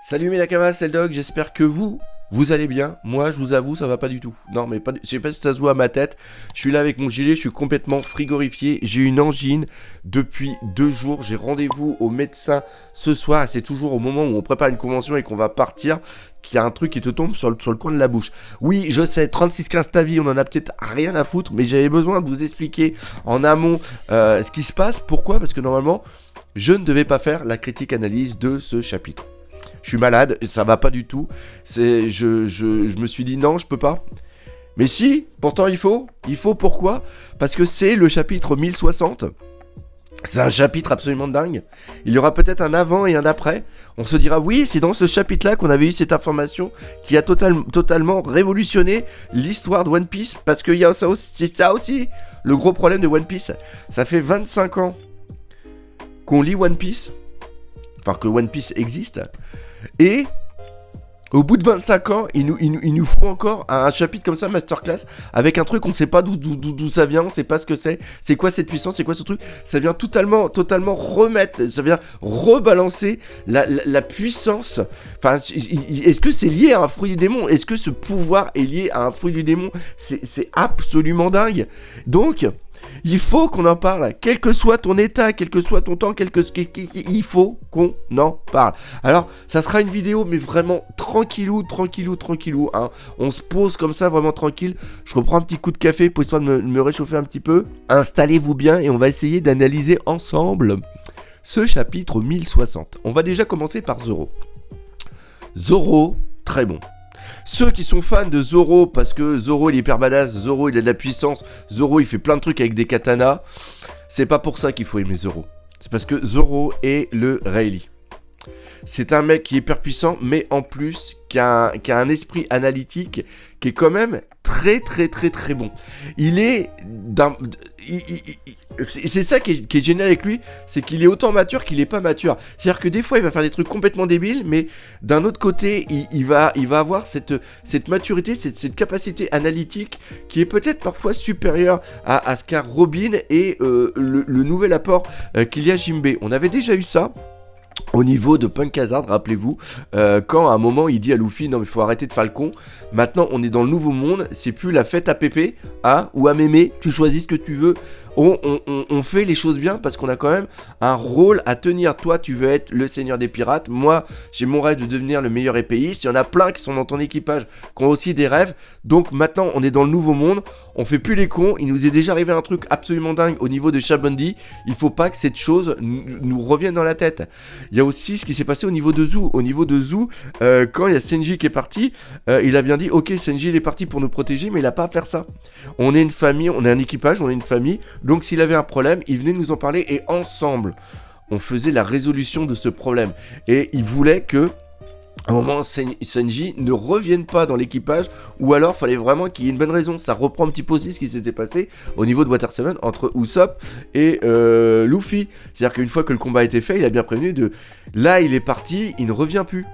Salut mes nakamas, c'est le dog, j'espère que vous allez bien. Moi, je vous avoue, ça va pas du tout. Non, mais pas, je sais pas si ça se voit à ma tête. Je suis là avec mon gilet, je suis complètement frigorifié. J'ai une angine depuis 2 jours. J'ai rendez-vous au médecin ce soir. C'est toujours au moment où on prépare une convention et qu'on va partir qu'il y a un truc qui te tombe sur le coin de la bouche. Oui, je sais, 36-15 ta vie, on en a peut-être rien à foutre, mais j'avais besoin de vous expliquer en amont ce qui se passe. Pourquoi ? Parce que normalement, je ne devais pas faire la critique-analyse de ce chapitre. Je suis malade, ça va pas du tout. Je me suis dit non, je peux pas. Mais si, pourtant il faut. Il faut pourquoi ? Parce que c'est le chapitre 1060. C'est un chapitre absolument dingue. Il y aura peut-être un avant et un après. On se dira oui, c'est dans ce chapitre-là qu'on avait eu cette information qui a totalement révolutionné l'histoire de One Piece. Parce qu'il y a ça aussi, c'est ça aussi le gros problème de One Piece. Ça fait 25 ans qu'on lit One Piece. Enfin que One Piece existe. Et au bout de 25 ans, il nous faut encore un chapitre comme ça, masterclass, avec un truc on ne sait pas d'où ça vient, on ne sait pas ce que c'est quoi cette puissance, c'est quoi ce truc, ça vient totalement remettre, ça vient rebalancer la puissance, enfin, est-ce que c'est lié à un fruit du démon ? Est-ce que ce pouvoir est lié à un fruit du démon ? C'est absolument dingue. Donc, il faut qu'on en parle, quel que soit ton état, quel que soit ton temps, il faut qu'on en parle. Alors, ça sera une vidéo, mais vraiment tranquillou, hein. On se pose comme ça, vraiment tranquille. Je reprends un petit coup de café pour histoire de me réchauffer un petit peu. Installez-vous bien et on va essayer d'analyser ensemble ce chapitre 1060. On va déjà commencer par Zoro. Zoro, très bon. Ceux qui sont fans de Zoro, parce que Zoro il est hyper badass, Zoro il a de la puissance, Zoro il fait plein de trucs avec des katanas, c'est pas pour ça qu'il faut aimer Zoro. C'est parce que Zoro est le Rayleigh. C'est un mec qui est hyper puissant, mais en plus qui a un esprit analytique qui est quand même très bon. Il est c'est ça qui est génial avec lui, c'est qu'il est autant mature qu'il est pas mature. C'est-à-dire que des fois il va faire des trucs complètement débiles, mais d'un autre côté il va avoir cette maturité, cette capacité analytique qui est peut-être parfois supérieure à ce qu'a Robin et le nouvel apport qu'il y a Jinbei. On avait déjà eu ça au niveau de Punk Hazard, rappelez-vous, quand à un moment il dit à Luffy non mais il faut arrêter de faire le con, maintenant on est dans le nouveau monde, c'est plus la fête à Pépé, hein, ou à Mémé, tu choisis ce que tu veux, on fait les choses bien parce qu'on a quand même un rôle à tenir. Toi tu veux être le seigneur des pirates, moi j'ai mon rêve de devenir le meilleur épéiste, il y en a plein qui sont dans ton équipage qui ont aussi des rêves, donc maintenant on est dans le nouveau monde, on fait plus les cons, il nous est déjà arrivé un truc absolument dingue au niveau de Shabondi, il faut pas que cette chose nous revienne dans la tête. Il y a aussi ce qui s'est passé au niveau de Zou. Au niveau de Zou, quand il y a Senji qui est parti, il a bien dit ok, Senji il est parti pour nous protéger, mais il a pas à faire ça. On est une famille, on est un équipage, on est une famille, donc s'il avait un problème, il venait nous en parler et ensemble, on faisait la résolution de ce problème. Et il voulait que à un moment, Senji ne revienne pas dans l'équipage, ou alors fallait vraiment qu'il y ait une bonne raison. Ça reprend un petit peu aussi ce qui s'était passé au niveau de Water 7 entre Usopp et Luffy. C'est-à-dire qu'une fois que le combat a été fait, il a bien prévenu de là il est parti, il ne revient plus.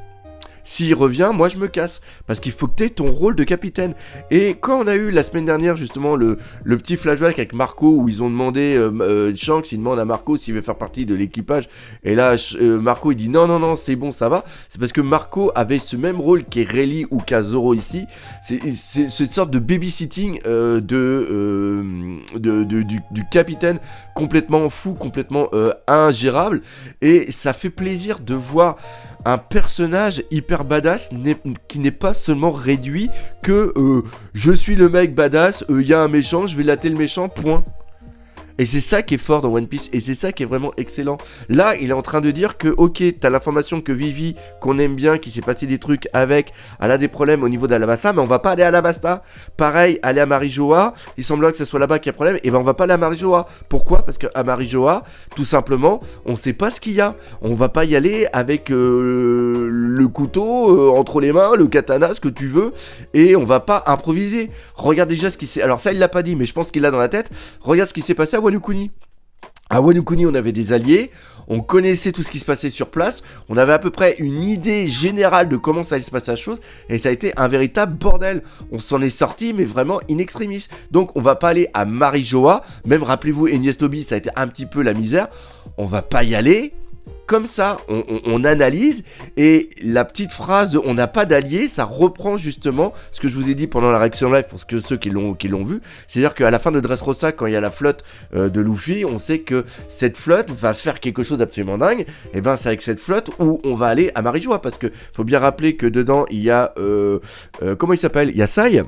S'il revient, moi je me casse, parce qu'il faut que tu aies ton rôle de capitaine. Et quand on a eu la semaine dernière justement le petit flashback avec Marco, où ils ont demandé, Shanks il demande à Marco s'il veut faire partie de l'équipage, et là Marco il dit non c'est bon ça va, c'est parce que Marco avait ce même rôle qu'est Rayleigh ou qu'à Zoro ici, c'est cette sorte de babysitting du capitaine complètement fou, complètement ingérable, et ça fait plaisir de voir un personnage hyper badass qui n'est pas seulement réduit que je suis le mec badass, y a un méchant, je vais latter le méchant, point. Et c'est ça qui est fort dans One Piece, et c'est ça qui est vraiment excellent. Là, il est en train de dire que, ok, t'as l'information que Vivi, qu'on aime bien, qui s'est passé des trucs avec, elle a des problèmes au niveau d'Alabasta, mais on va pas aller à Alabasta. Pareil, aller à Marijoa, il semblerait que ce soit là-bas qu'il y a problème, et ben on va pas aller à Marijoa. Pourquoi ? Parce qu'à Marijoa, tout simplement, on sait pas ce qu'il y a. On va pas y aller avec le couteau entre les mains, le katana, ce que tu veux, et on va pas improviser. Regarde déjà ce qui s'est... Alors ça, il l'a pas dit, mais je pense qu'il l'a dans la tête. Regarde ce qui s'est passé à Wano Kuni. À Wano Kuni, on avait des alliés, on connaissait tout ce qui se passait sur place, on avait à peu près une idée générale de comment ça allait se passer la chose, et ça a été un véritable bordel. On s'en est sorti, mais vraiment in extremis. Donc on va pas aller à Marijoa, même rappelez-vous, Enies Lobby, ça a été un petit peu la misère. On va pas y aller comme ça, on analyse, et la petite phrase de « on n'a pas d'alliés », ça reprend justement ce que je vous ai dit pendant la réaction live, pour ceux qui l'ont vu, c'est-à-dire qu'à la fin de Dressrosa, quand il y a la flotte de Luffy, on sait que cette flotte va faire quelque chose d'absolument dingue, et ben c'est avec cette flotte où on va aller à Marijoa, parce que faut bien rappeler que dedans, il y a, comment il s'appelle ? Il y a Sai.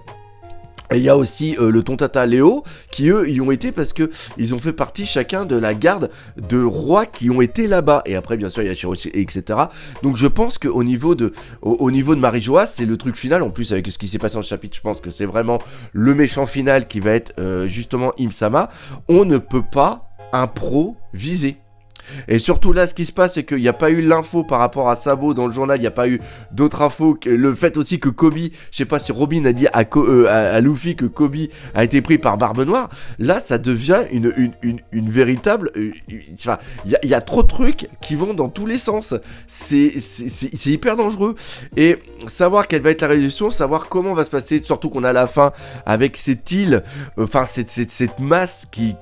Et il y a aussi le Tontata Léo, qui eux y ont été parce que ils ont fait partie chacun de la garde de rois qui ont été là-bas. Et après bien sûr il y a Shiroshi, etc. Donc je pense qu'au niveau de Marijoa, c'est le truc final. En plus avec ce qui s'est passé en chapitre, je pense que c'est vraiment le méchant final qui va être justement Im-sama. On ne peut pas improviser. Et surtout là, ce qui se passe, c'est qu'il n'y a pas eu l'info par rapport à Sabo dans le journal, il n'y a pas eu d'autres infos. Le fait aussi que Kobe, je sais pas si Robin a dit à Luffy que Kobe a été pris par Barbe Noire, là ça devient une véritable... Enfin, il y a trop de trucs qui vont dans tous les sens. C'est hyper dangereux. Et savoir quelle va être la résolution, savoir comment va se passer, surtout qu'on a la fin avec cette île, enfin cette masse qui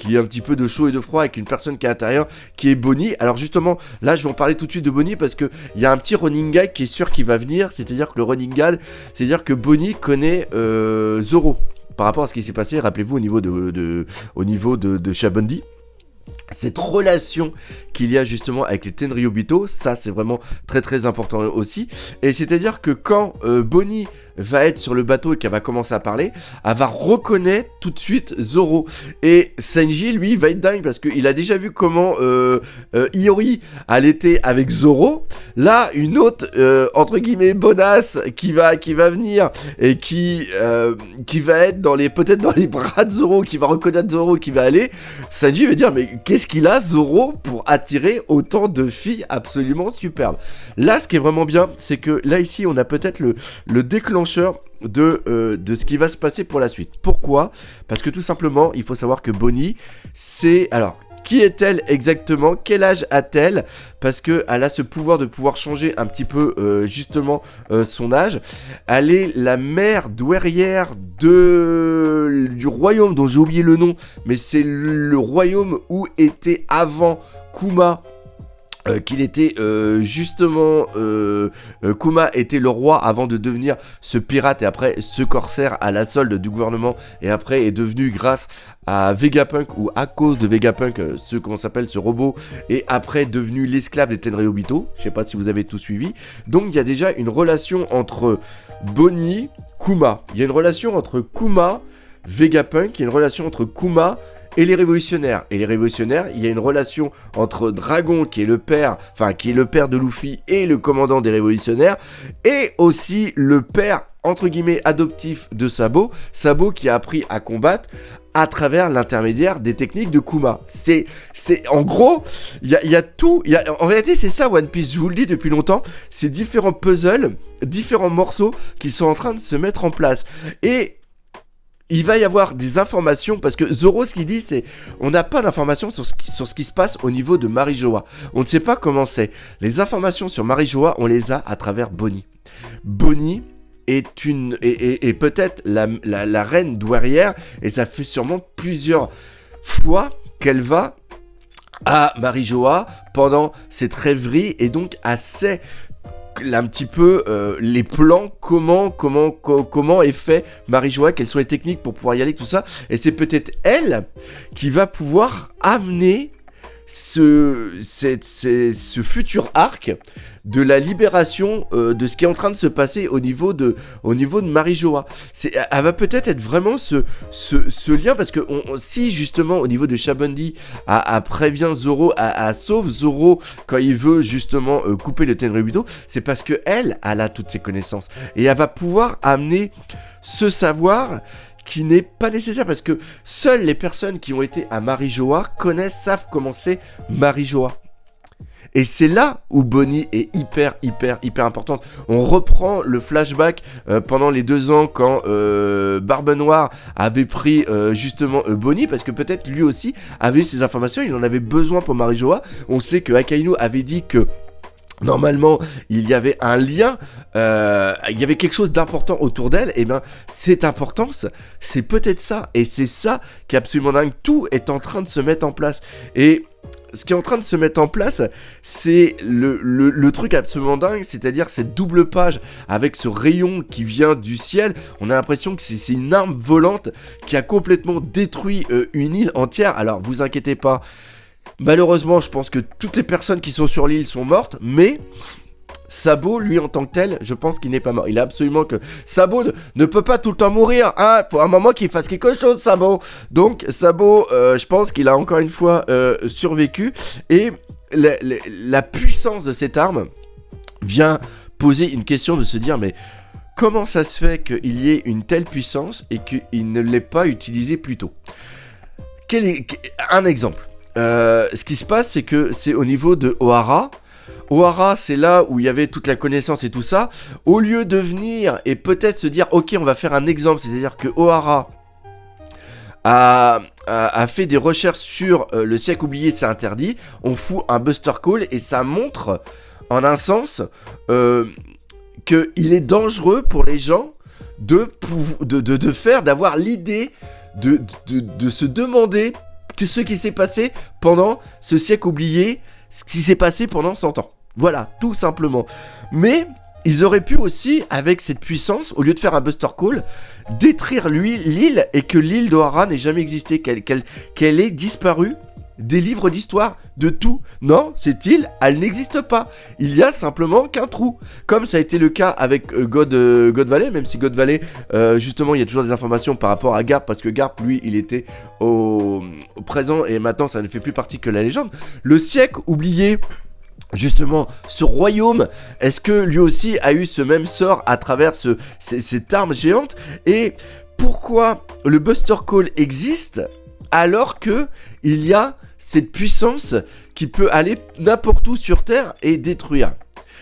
est un petit peu de chaud et de froid avec une personne qui est à l'intérieur, qui est Bonnie. Alors justement, là je vais en parler tout de suite de Bonnie parce que il y a un petit running gag qui est sûr qu'il va venir, c'est-à-dire que le running gag, c'est-à-dire que Bonnie connaît Zoro par rapport à ce qui s'est passé, rappelez-vous, au niveau de Shabondi. Cette relation qu'il y a justement avec les Tenryubito, ça c'est vraiment très très important aussi. Et c'est-à-dire que quand Bonnie va être sur le bateau et qu'elle va commencer à parler, elle va reconnaître tout de suite Zoro. Et Sanji, lui, va être dingue parce qu'il a déjà vu comment Iori elle était avec Zoro. Là, une autre, entre guillemets, bonasse qui va venir et qui va être peut-être dans les bras de Zoro, qui va reconnaître Zoro, qui va aller. Sanji va dire, mais qu'est-ce qu'il a, Zoro, pour attirer autant de filles absolument superbes. Là, ce qui est vraiment bien, c'est que là, ici, on a peut-être le déclencheur de ce qui va se passer pour la suite. Pourquoi ? Parce que tout simplement, il faut savoir que Bonnie, c'est... Alors, qui est-elle exactement ? Quel âge a-t-elle ? Parce qu'elle a ce pouvoir de pouvoir changer un petit peu justement son âge. Elle est la mère douairière du royaume dont j'ai oublié le nom, mais c'est le royaume où était avant Kuma. Qu'il était justement Kuma était le roi avant de devenir ce pirate et après ce corsaire à la solde du gouvernement, et après est devenu grâce à Vegapunk ou à cause de Vegapunk ce robot, et après devenu l'esclave des Tenryubito. Je sais pas si vous avez tout suivi. Donc il y a déjà une relation entre Bonnie, Kuma. Il y a une relation entre Kuma, Vegapunk, il y a une relation entre Kuma et les révolutionnaires. Et les révolutionnaires, il y a une relation entre Dragon, qui est le père de Luffy, et le commandant des révolutionnaires, et aussi le père, entre guillemets, adoptif de Sabo qui a appris à combattre à travers l'intermédiaire des techniques de Kuma. C'est en gros, il y a tout, en réalité c'est ça One Piece, je vous le dis depuis longtemps, c'est différents puzzles, différents morceaux qui sont en train de se mettre en place. Et il va y avoir des informations, parce que Zoro, ce qu'il dit, c'est on n'a pas d'informations sur ce qui se passe au niveau de Marijoa. On ne sait pas comment c'est. Les informations sur Marijoa, on les a à travers Bonnie. Bonnie est peut-être la reine douairière, et ça fait sûrement plusieurs fois qu'elle va à Marijoa pendant cette rêverie, et donc assez... un petit peu les plans, comment est fait Marijoa, quelles sont les techniques pour pouvoir y aller, tout ça. Et c'est peut-être elle qui va pouvoir amener ce futur arc de la libération de ce qui est en train de se passer au niveau de Marijoa. Elle va peut-être être vraiment ce lien, parce que si justement au niveau de Shabondi, elle prévient Zoro, elle sauve Zoro quand il veut justement couper le Tenryubito, c'est parce que elle a toutes ses connaissances, et elle va pouvoir amener ce savoir qui n'est pas nécessaire, parce que seules les personnes qui ont été à Marijoa savent comment c'est Marijoa. Et c'est là où Bonnie est hyper importante. On reprend le flashback pendant les 2 ans quand Barbe Noire avait pris justement Bonnie, parce que peut-être lui aussi avait eu ces informations, il en avait besoin pour Marijoa. On sait que Akainu avait dit que normalement, il y avait un lien, il y avait quelque chose d'important autour d'elle. Et bien, cette importance, c'est peut-être ça. Et c'est ça qui est absolument dingue. Tout est en train de se mettre en place. Et ce qui est en train de se mettre en place, c'est le truc absolument dingue, c'est-à-dire cette double page avec ce rayon qui vient du ciel. On a l'impression que c'est une arme volante qui a complètement détruit une île entière. Alors vous inquiétez pas, malheureusement je pense que toutes les personnes qui sont sur l'île sont mortes, mais Sabot, lui en tant que tel, je pense qu'il n'est pas mort. Il a absolument que... Sabot ne peut pas tout le temps mourir, hein. Faut un moment qu'il fasse quelque chose, Sabot. Donc Sabot, je pense qu'il a encore une fois survécu. Et la puissance de cette arme vient poser une question de se dire, mais comment ça se fait qu'il y ait une telle puissance et qu'il ne l'ait pas utilisée plus tôt? Un exemple. Ce qui se passe, c'est que c'est au niveau de Ohara. Ohara, c'est là où il y avait toute la connaissance et tout ça. Au lieu de venir et peut-être se dire, ok, on va faire un exemple, c'est-à-dire que Ohara a fait des recherches sur le siècle oublié, c'est interdit. On fout un Buster Call et ça montre, en un sens, qu'il est dangereux pour les gens d'avoir l'idée de se demander ce qui s'est passé pendant ce siècle oublié, ce qui s'est passé pendant 100 ans. Voilà, tout simplement. Mais ils auraient pu aussi, avec cette puissance, au lieu de faire un Buster Call, détruire l'île et que l'île d'Ohara n'ait jamais existé, qu'elle ait disparu des livres d'histoire, de tout. Non, cette île, elle n'existe pas. Il y a simplement qu'un trou. Comme ça a été le cas avec God Valley, même si God Valley, justement, il y a toujours des informations par rapport à Garp, parce que Garp, lui, il était au présent et maintenant, ça ne fait plus partie que la légende. Le siècle oublié, justement, ce royaume, est-ce que lui aussi a eu ce même sort à travers cette arme géante? Et pourquoi le Buster Call existe alors que il y a cette puissance qui peut aller n'importe où sur Terre et détruire?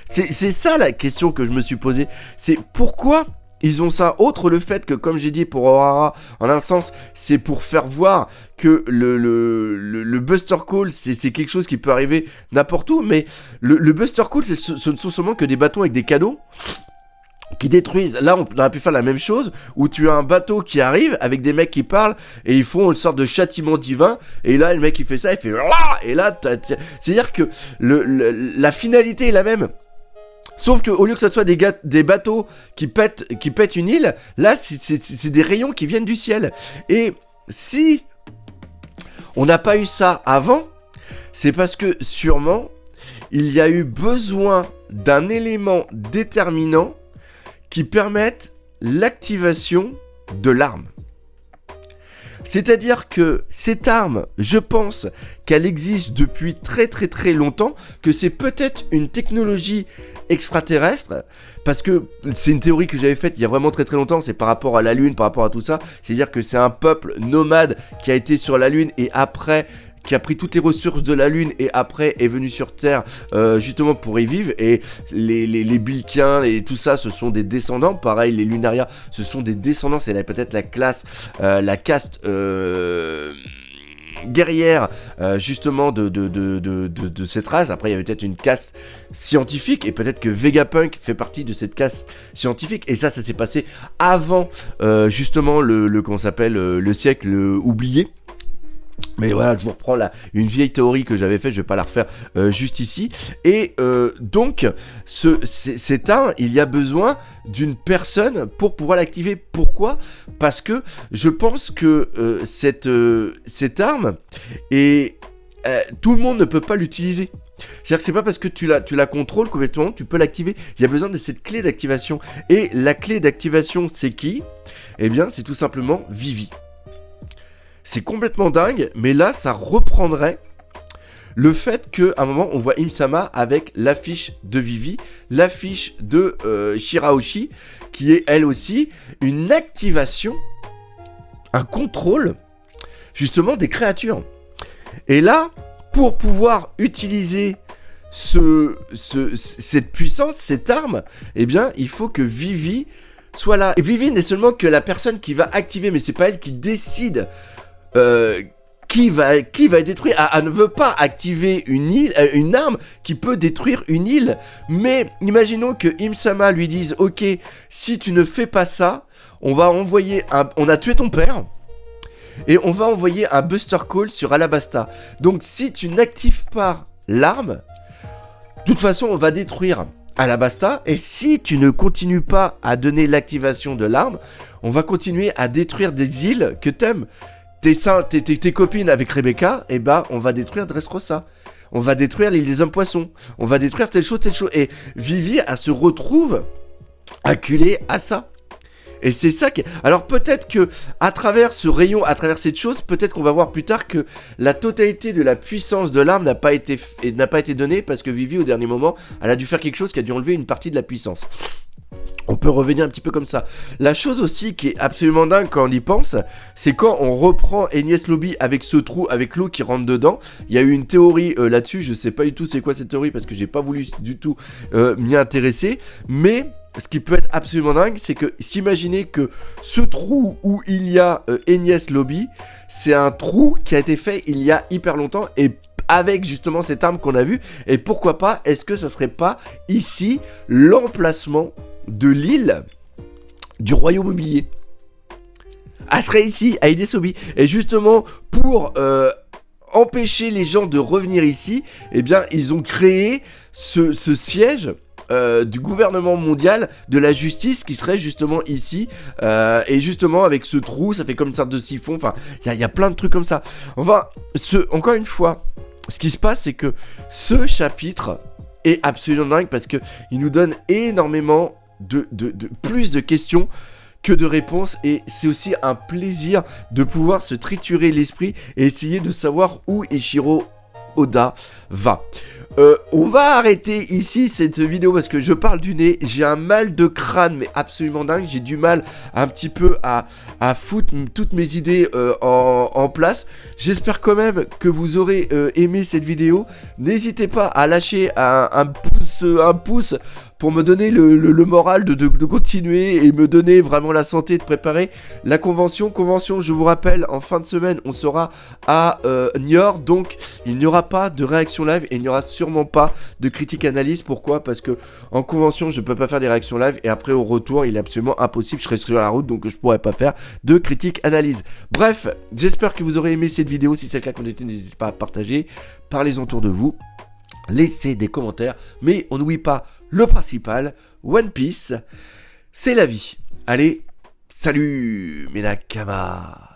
C'est ça la question que je me suis posée. C'est pourquoi ils ont ça, autre le fait que, comme j'ai dit pour Ohara, en un sens, c'est pour faire voir que le Buster Call, c'est quelque chose qui peut arriver n'importe où, mais le Buster Call, ce ne sont seulement que des bâtons avec des cadeaux qui détruisent. Là, on aurait pu faire la même chose, où tu as un bateau qui arrive avec des mecs qui parlent et ils font une sorte de châtiment divin. Et là, le mec il fait ça, il fait et là, c'est-à-dire que la finalité est la même. Sauf qu'au lieu que ce soit des bateaux qui pètent une île, là, c'est des rayons qui viennent du ciel. Et si on n'a pas eu ça avant, c'est parce que sûrement, il y a eu besoin d'un élément déterminant qui permettent l'activation de l'arme. C'est-à-dire que cette arme, je pense qu'elle existe depuis très très très longtemps, que c'est peut-être une technologie extraterrestre, parce que c'est une théorie que j'avais faite il y a vraiment très très longtemps, c'est par rapport à la Lune, par rapport à tout ça, c'est-à-dire que c'est un peuple nomade qui a été sur la Lune et après qui a pris toutes les ressources de la Lune et après est venu sur Terre justement pour y vivre. Et les Bilkiens et tout ça, ce sont des descendants. Pareil, les Lunaria, ce sont des descendants. C'est peut-être la caste guerrière justement de cette race. Après, il y avait peut-être une caste scientifique et peut-être que Vegapunk fait partie de cette caste scientifique. Et ça s'est passé avant justement le siècle oublié. Mais voilà, je vous reprends une vieille théorie que j'avais faite, je vais pas la refaire juste ici. Et donc, cette arme, il y a besoin d'une personne pour pouvoir l'activer. Pourquoi ? Parce que je pense que cette arme, tout le monde ne peut pas l'utiliser. C'est-à-dire que c'est pas parce que tu la contrôles complètement, tu peux l'activer. Il y a besoin de cette clé d'activation. Et la clé d'activation, c'est qui ? Eh bien, c'est tout simplement Vivi. C'est complètement dingue, mais là, ça reprendrait le fait qu'à un moment, on voit Im-sama avec l'affiche de Vivi, l'affiche de Shirahoshi, qui est elle aussi une activation, un contrôle, justement, des créatures. Et là, pour pouvoir utiliser cette puissance, cette arme, eh bien, il faut que Vivi soit là. Et Vivi n'est seulement que la personne qui va activer, mais c'est pas elle qui décide qui va être détruit. Elle ne veut pas activer une arme qui peut détruire une île. Mais imaginons que Im-sama lui dise ok, si tu ne fais pas ça, on va envoyer on a tué ton père et on va envoyer un Buster Call sur Alabasta. Donc si tu n'actives pas l'arme, de toute façon on va détruire Alabasta, et si tu ne continues pas à donner l'activation de l'arme, on va continuer à détruire des îles que t'aimes. Tes copines avec Rebecca, et bah on va détruire Dressrosa. On va détruire l'île des hommes poissons. On va détruire telle chose. Et Vivi, elle se retrouve acculée à ça. Et c'est ça qui... Alors peut-être que à travers ce rayon, à travers cette chose, peut-être qu'on va voir plus tard que la totalité de la puissance de l'arme n'a pas été donnée parce que Vivi, au dernier moment, elle a dû faire quelque chose qui a dû enlever une partie de la puissance. On peut revenir un petit peu comme ça. La chose aussi qui est absolument dingue quand on y pense, c'est quand on reprend Enies Lobby avec ce trou, avec l'eau qui rentre dedans. Il y a eu une théorie là-dessus, je sais pas du tout c'est quoi cette théorie parce que j'ai pas voulu du tout m'y intéresser, mais... Ce qui peut être absolument dingue, c'est que s'imaginer que ce trou où il y a Enies Lobby, c'est un trou qui a été fait il y a hyper longtemps et avec justement cette arme qu'on a vue. Et pourquoi pas, est-ce que ça serait pas ici l'emplacement de l'île du royaume oublié? Elle serait ici, à Enies Lobby. Et justement, pour... empêcher les gens de revenir ici, eh bien, ils ont créé ce siège du gouvernement mondial de la justice qui serait justement ici. Et justement, avec ce trou, ça fait comme une sorte de siphon. Enfin, il y a plein de trucs comme ça. Enfin, encore une fois, ce qui se passe, c'est que ce chapitre est absolument dingue parce qu'il nous donne énormément de plus de questions que de réponses, et c'est aussi un plaisir de pouvoir se triturer l'esprit et essayer de savoir où Eiichiro Oda va. On va arrêter ici cette vidéo parce que je parle du nez, j'ai un mal de crâne mais absolument dingue, j'ai du mal un petit peu à foutre toutes mes idées en place. J'espère quand même que vous aurez aimé cette vidéo. N'hésitez pas à lâcher un pouce pour me donner le moral de continuer et me donner vraiment la santé de préparer la convention. Convention, je vous rappelle, en fin de semaine, on sera à Niort, donc il n'y aura pas de réaction live et il n'y aura sûrement pas de critique analyse. Pourquoi? Parce que en convention, je ne peux pas faire des réactions live et après au retour, il est absolument impossible, je serai sur la route, donc je ne pourrai pas faire de critique analyse. Bref, j'espère que vous aurez aimé cette vidéo. Si c'est le cas, n'hésitez pas à partager, parlez-en autour de vous. Laissez des commentaires, mais on n'oublie pas le principal, One Piece, c'est la vie. Allez, salut mes nakamas.